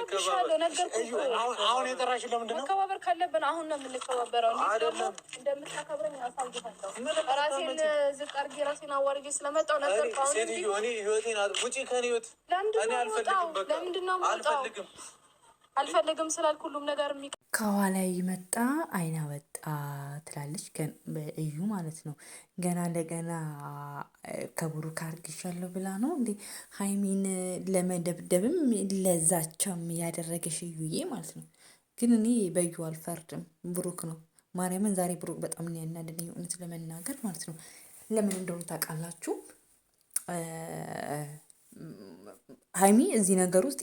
ነግሬሻለሁ። ነገርኩሽ። አሁን የጠራሽ ለምንድን ነው? መከባበር ካለብን አሁን ነው የምንከባበረው። አይደለም እንደምታከብረኝ አሳይሻለሁ። ራሴን ዝቅ አድርጌ ራሴን አዋርጄ ስለመጣሁ ነገርኩህ። አሁን ሴትዮ እኔ ህይወቴን ውጪ ከኔ ህይወት እኔ አልፈልግም። በቃ ለምንድን ነው የምወጣው? አልፈልግም ስላልኩ ሁሉም ነገር ከኋላ ይመጣ አይና ወጣ ትላለች እዩ ማለት ነው። ገና ለገና ከብሩክ አርግሻለሁ ብላ ነው እንዴ ሀይሚን ለመደብደብም ለዛቻም ያደረገሽ እዩዬ ማለት ነው። ግን እኔ በዩ አልፈርድም፣ ብሩክ ነው ማርያምን። ዛሬ ብሩክ በጣም ነው ያናደደኝ እውነት ለመናገር ማለት ነው። ለምን እንደሆነ ታውቃላችሁ? ሀይሚ እዚህ ነገር ውስጥ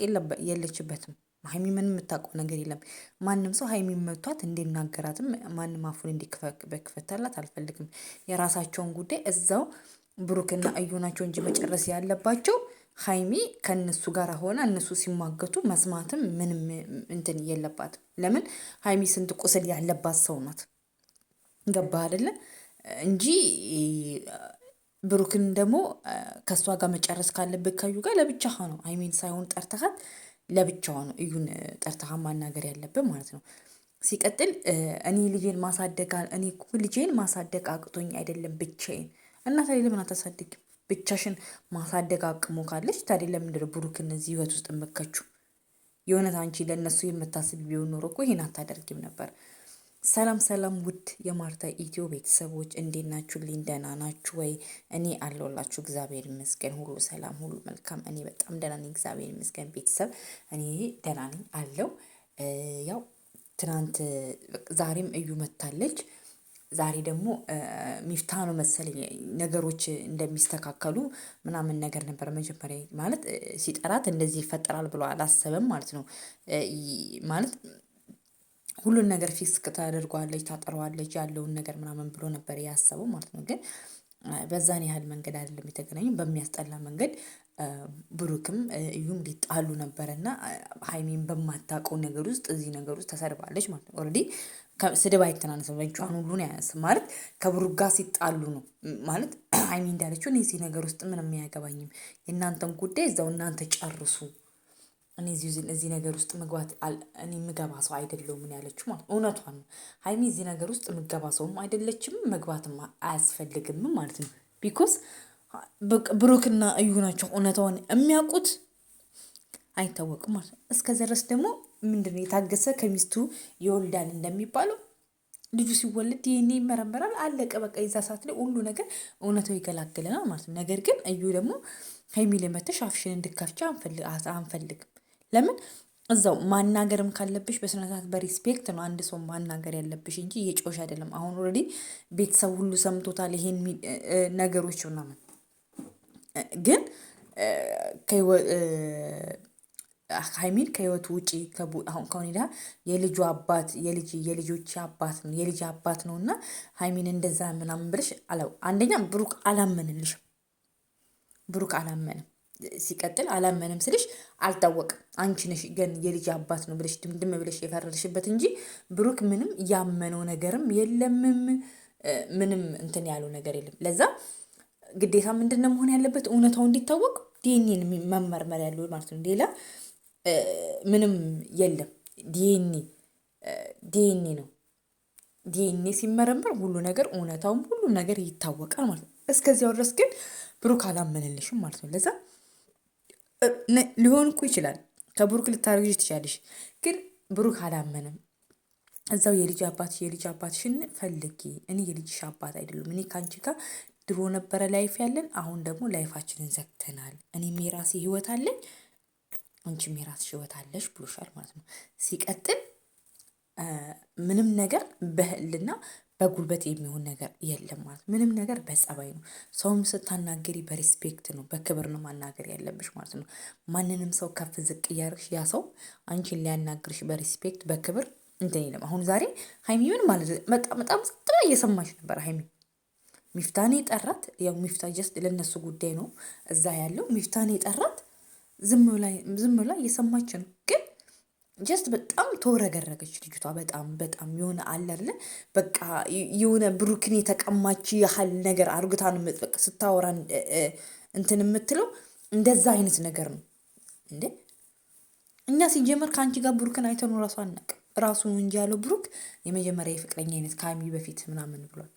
የለችበትም። ሀይሚ ምንም የምታውቀው ነገር የለም። ማንም ሰው ሀይሚ መቷት እንዲናገራትም ማንም አፉን እንዲከፈታላት አልፈልግም። የራሳቸውን ጉዳይ እዛው ብሩክና እዩ ናቸው እንጂ መጨረስ ያለባቸው። ሀይሚ ከእነሱ ጋር ሆነ እነሱ ሲሟገቱ መስማትም ምንም እንትን የለባትም። ለምን ሀይሚ ስንት ቁስል ያለባት ሰው ናት። ገባ አይደለ እንጂ ብሩክን ደግሞ ከእሷ ጋር መጨረስ ካለብህ ከዩ ጋር ለብቻህ ነው። ሀይሚን ሳይሆን ጠርተሃት ለብቻዋ ነው እዩን ጠርተሃ ማናገር ያለብን ማለት ነው። ሲቀጥል እኔ ልጄን ማሳደግ አቅቶኝ አይደለም ብቻዬን። እና ታዲያ ለምን አታሳድጊም? ብቻሽን ማሳደግ አቅሞ ካለች ታዲያ ለምንድን ነው ብሩክ እነዚህ ህይወት ውስጥ የምከችው? የእውነት አንቺ ለእነሱ የምታስብ ቢሆን ኖሮ እኮ ይሄን አታደርጊም ነበር። ሰላም ሰላም፣ ውድ የማርታ ኢትዮ ቤተሰቦች እንዴት ናችሁልኝ? ደህና ናችሁ ወይ? እኔ አለሁላችሁ እግዚአብሔር ይመስገን፣ ሁሉ ሰላም፣ ሁሉ መልካም። እኔ በጣም ደህና ነኝ እግዚአብሔር ይመስገን። ቤተሰብ እኔ ደህና ነኝ አለው። ያው ትናንት ዛሬም እዩ መታለች። ዛሬ ደግሞ ሚፍታ ነው መሰለኝ ነገሮች እንደሚስተካከሉ ምናምን ነገር ነበር። መጀመሪያ ማለት ሲጠራት እንደዚህ ይፈጠራል ብሎ አላሰበም ማለት ነው። ማለት ሁሉን ነገር ፊክስ ታደርገዋለች፣ ታጠረዋለች ያለውን ነገር ምናምን ብሎ ነበር ያሰበው ማለት ነው። ግን በዛን ያህል መንገድ አይደለም የተገናኙ። በሚያስጠላ መንገድ ብሩክም እዩም ሊጣሉ ነበረና ሀይሚን በማታውቀው ነገር ውስጥ እዚህ ነገር ውስጥ ተሰድባለች ማለት ነው። ኦልሬዲ ስድብ አይተናነስም፣ እጇን ሁሉ ነው ያነሳው ማለት ከብሩክ ጋር ሲጣሉ ነው ማለት። ሀይሚ እንዳለችው እኔ እዚህ ነገር ውስጥ ምንም አያገባኝም፣ የእናንተን ጉዳይ እዛው እናንተ ጨርሱ፣ እኔ እዚህ ነገር ውስጥ መግባት እኔ የምገባ ሰው አይደለሁም ምን ያለችው ማለት እውነቷን ነው። ሀይሚ እዚህ ነገር ውስጥ የምገባ ሰውም አይደለችም፣ መግባትም አያስፈልግም ማለት ነው። ቢኮዝ ብሩክና እዩ ናቸው እውነታውን የሚያውቁት፣ አይታወቅም ማለት ነው። እስከዛ ድረስ ደግሞ ምንድነው የታገሰ ከሚስቱ ይወልዳል እንደሚባለው ልጁ ሲወለድ ይሄኔ ይመረመራል፣ አለቀ በቃ። የዛ ሰዓት ላይ ሁሉ ነገር እውነታው ይገላግለናል ማለት ነው። ነገር ግን እዩ ደግሞ ሀይሚ ላይ መተሽ አፍሽን እንድከፍቻ አንፈልግም። ለምን እዛው ማናገርም ካለብሽ በስነ ስርዓት በሪስፔክት ነው አንድ ሰው ማናገር ያለብሽ እንጂ እየጮሽ አይደለም። አሁን ኦልሬዲ ቤተሰብ ሁሉ ሰምቶታል ይሄን ነገሮች ምናምን። ግን ሀይሚን ከህይወቱ ውጪ አሁን ከሁኔታ የልጁ አባት የልጆች አባት ነው የልጅ አባት ነው እና ሀይሚን እንደዛ ምናምን ብለሽ አንደኛ ብሩክ አላመንልሽም። ብሩክ አላመንም። ሲቀጥል አላመንም ስልሽ አልታወቅም። አንቺ ነሽ ግን የልጅ አባት ነው ብለሽ ድምድም ብለሽ የፈረድሽበት እንጂ ብሩክ ምንም ያመነው ነገርም የለምም። ምንም እንትን ያለው ነገር የለም። ለዛ ግዴታ ምንድን ነው መሆን ያለበት? እውነታው እንዲታወቅ ዲኤንኤን መመርመር ያለው ማለት ነው። ሌላ ምንም የለም። ዲኤንኤ ነው። ዲኤንኤ ሲመረመር ሁሉ ነገር እውነታውም ሁሉ ነገር ይታወቃል ማለት ነው። እስከዚያው ድረስ ግን ብሩክ አላመንልሽም ማለት ነው። ለዛ ሊሆን እኮ ይችላል ከብሩክ ልታደርጊ ትችላለሽ፣ ግን ብሩክ አላመንም። እዛው የልጅ አባትሽን ፈልጊ። እኔ የልጅሽ አባት አይደሉም። እኔ ከአንቺ ጋር ድሮ ነበረ ላይፍ ያለን፣ አሁን ደግሞ ላይፋችንን ዘግተናል። እኔም የራሴ ህይወት አለኝ፣ አንቺም የራስሽ ህይወት አለሽ ብሎሻል ማለት ነው። ሲቀጥል ምንም ነገር በህልና በጉልበት የሚሆን ነገር የለም ማለት ምንም ነገር በጸባይ ነው። ሰውም ስታናገሪ በሪስፔክት ነው፣ በክብር ነው ማናገር ያለብሽ ማለት ነው። ማንንም ሰው ከፍ ዝቅ እያደረግሽ ያ ሰው አንቺን ሊያናግርሽ በሪስፔክት በክብር እንትን የለም። አሁን ዛሬ ሀይሚ ምን ማለት በጣም ጥራ እየሰማች ነበር። ሀይሚ ሚፍታኔ ጠራት። ያው ሚፍታ ጀስት ለነሱ ጉዳይ ነው እዛ ያለው። ሚፍታኔ ጠራት። ዝም ብላ እየሰማች ነው። ግን ጀስት በጣም ተወረገረገች ልጅቷ። በጣም የሆነ አለ አይደለ በቃ የሆነ ብሩክን የተቀማች ያህል ነገር አርግታ ነው በቃ ስታወራ እንትን የምትለው እንደዛ አይነት ነገር ነው እንዴ። እኛ እኛ ሲጀመር ከአንቺ ጋር ብሩክን አይተኑ ራሱ አናውቅም። ራሱ እንጂ ያለው ብሩክ የመጀመሪያ የፍቅረኛ አይነት ከሀይሚ በፊት ምናምን ብሏል።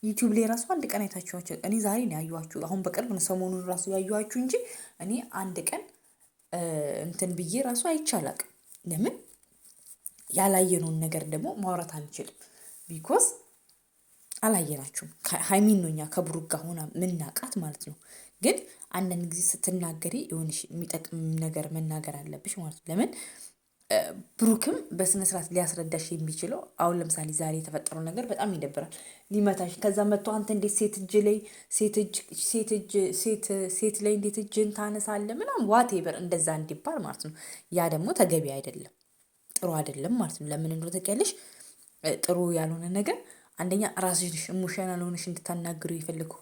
ዩቲዩብ ላይ ራሱ አንድ ቀን አይታችኋቸው። እኔ ዛሬ ነው ያዩዋችሁ፣ አሁን በቅርብ ነው ሰሞኑን ራሱ ያዩዋችሁ እንጂ እኔ አንድ ቀን እንትን ብዬ ራሱ አይቻላቅም። ለምን ያላየነውን ነገር ደግሞ ማውራት አንችልም። ቢኮዝ አላየናችሁም። ሀይሚን ነው እኛ ከብሩክ ጋር ሆና ምናቃት ማለት ነው። ግን አንዳንድ ጊዜ ስትናገሪ የሆንሽ የሚጠቅም ነገር መናገር አለብሽ ማለት ነው። ለምን ብሩክም በስነስርዓት ሊያስረዳሽ የሚችለው አሁን ለምሳሌ ዛሬ የተፈጠረው ነገር በጣም ይደብራል። ሊመታሽ ከዛ መጥቶ አንተ እንዴት ሴት እጅ ላይ ሴት ላይ እንዴት እጅን ታነሳለህ ምናምን ዋቴበር እንደዛ እንዲባል ማለት ነው። ያ ደግሞ ተገቢ አይደለም፣ ጥሩ አይደለም ማለት ነው። ለምን እንደሆነ ታውቂያለሽ? ጥሩ ያልሆነ ነገር አንደኛ ራስሽ ኢሞሽናል ሆነሽ እንድታናግሩ የፈለኩ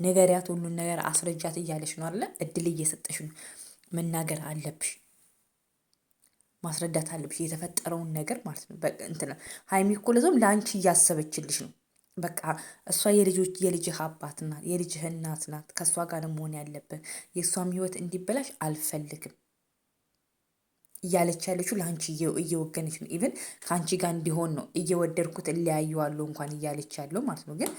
ነገሪያት ሁሉን ነገር አስረጃት እያለሽ ነው አለ። እድል እየሰጠሽ ነው። መናገር አለብሽ፣ ማስረዳት አለብሽ የተፈጠረውን ነገር ማለት ነው። እንትን ሀይሚ እኮ ለዞም ለአንቺ እያሰበችልሽ ነው። በቃ እሷ የልጅህ አባት ናት፣ የልጅህ እናት ናት። ከእሷ ጋር መሆን ያለብን የእሷም ህይወት እንዲበላሽ አልፈልግም እያለች ያለችው ለአንቺ እየወገነች ነው። ኢቨን ከአንቺ ጋር እንዲሆን ነው እየወደድኩት እለያየዋለሁ እንኳን እያለች ያለው ማለት ነው ግን